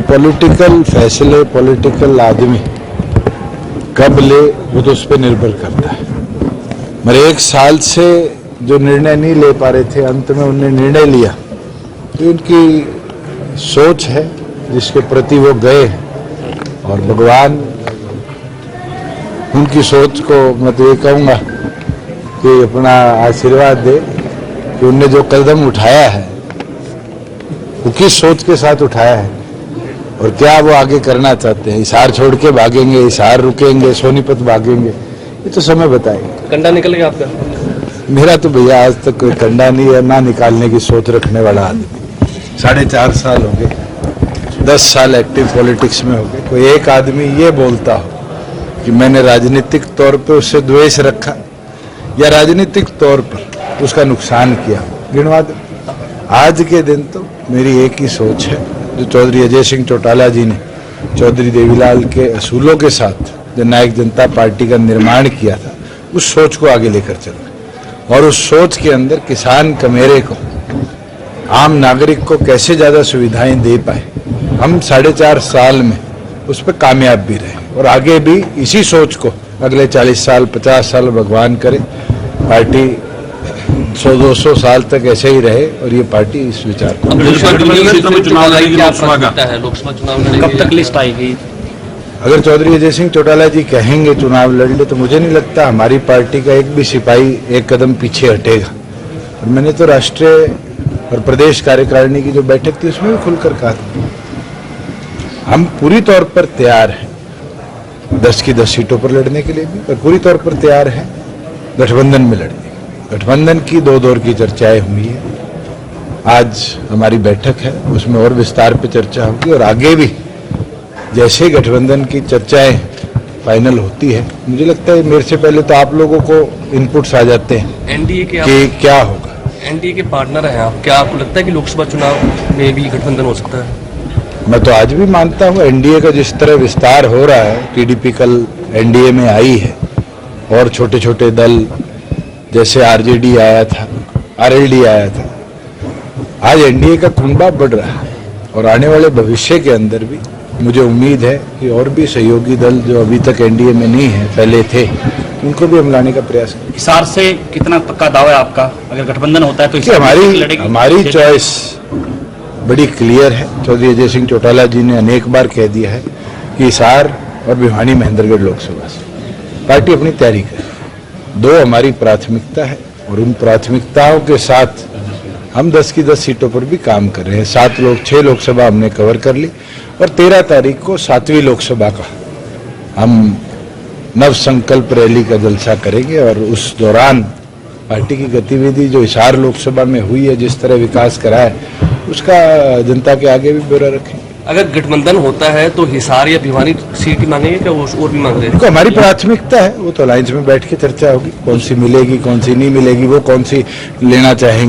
Political फैसले political आदमी कब ले वो तो उस पर निर्भर करता है। मेरे 1 साल से जो निर्णय नहीं ले पा रहे थे, अंत में उन्होंने निर्णय लिया। तो उनकी सोच है जिसके प्रति वो गए हैं, और भगवान उनकी सोच को मैं तो ये कहूँगा कि अपना आशीर्वाद दे कि उनने जो कदम उठाया है वो किस सोच के साथ उठाया है और क्या वो आगे करना चाहते हैं। हिसार छोड़ के भागेंगे, हिसार रुकेंगे, सोनीपत भागेंगे, ये तो समय बताएगा। कंडा निकल गया आपका? मेरा तो भैया आज तक कोई कंडा नहीं है, ना निकालने की सोच रखने वाला आदमी। 4.5 साल हो गए, 10 साल एक्टिव पॉलिटिक्स में हो गए। कोई एक आदमी ये बोलता हो कि मैंने राजनीतिक तौर पे उससे द्वेष रखा या राजनीतिक तौर पर उसका नुकसान किया, गिनवा दो। आज के दिन तो मेरी एक ही सोच है, जो चौधरी अजय सिंह चौटाला जी ने चौधरी देवीलाल के असूलों के साथ जननायक जनता पार्टी का निर्माण किया था, उस सोच को आगे लेकर चलना। और उस सोच के अंदर किसान कमेरे को, आम नागरिक को कैसे ज़्यादा सुविधाएं दे पाए, हम 4.5 साल में उस पर कामयाब भी रहे और आगे भी इसी सोच को अगले 40 साल 50 साल भगवान करे पार्टी 100-200 साल तक ऐसे ही रहे और ये पार्टी इस विचार को। लोकसभा चुनाव कब तक लिस्ट आएगी? अगर चौधरी अजय सिंह चौटाला जी कहेंगे चुनाव लड़ ले, तो मुझे नहीं लगता हमारी पार्टी का एक भी सिपाही एक कदम पीछे हटेगा। और मैंने तो राष्ट्रीय और प्रदेश कार्यकारिणी की जो बैठक थी उसमें भी खुलकर कहा था, हम पूरी तौर पर तैयार हैं 10 की 10 सीटों पर लड़ने के लिए भी, और पूरी तौर पर तैयार हैं गठबंधन में लड़ने। गठबंधन की 2 दौर की चर्चाएं हुई है, आज हमारी बैठक है, उसमें और विस्तार पे चर्चा होगी। और आगे भी जैसे गठबंधन की चर्चाएं फाइनल होती है, मुझे लगता है मेरे से पहले तो आप लोगों को इनपुट्स आ जाते हैं एनडीए के कि क्या होगा। एनडीए के पार्टनर हैं आप, क्या आपको लगता है कि लोकसभा चुनाव में भी गठबंधन हो सकता है? मैं तो आज भी मानता हूँ एनडीए का जिस तरह विस्तार हो रहा है, टीडीपी कल एनडीए में आई है और छोटे छोटे दल जैसे आरजेडी आया था, आरएलडी आया था, आज एनडीए का कुंबा बढ़ रहा है। और आने वाले भविष्य के अंदर भी मुझे उम्मीद है कि और भी सहयोगी दल जो अभी तक एनडीए में नहीं है, पहले थे, उनको भी हम लाने का प्रयास करें। हिसार से कितना पक्का दावा है आपका, अगर गठबंधन होता है तो? हमारी चॉइस बड़ी क्लियर है। चौधरी अजय सिंह चौटाला जी ने अनेक बार कह दिया है कि हिसार और भिवानी महेंद्रगढ़ लोकसभा से पार्टी अपनी तैयारी करे। 2 हमारी प्राथमिकता है और उन प्राथमिकताओं के साथ हम 10 की 10 सीटों पर भी काम कर रहे हैं। 6 लोकसभा हमने कवर कर ली और 13 तारीख को 7वीं लोकसभा का हम नव संकल्प रैली का जलसा करेंगे। और उस दौरान पार्टी की गतिविधि जो हिसार लोकसभा में हुई है, जिस तरह विकास करा है, उसका जनता के आगे भी ब्यौरा रखेंगे। अगर गठबंधन होता है तो हिसार या भिवानी सीट ही मांगेंगे क्या वो और भी मांग रहे हैं? हमारी प्राथमिकता है, वो तो अलायंस में बैठ के चर्चा होगी, कौन सी मिलेगी कौन सी नहीं मिलेगी, वो कौन सी लेना चाहेंगे।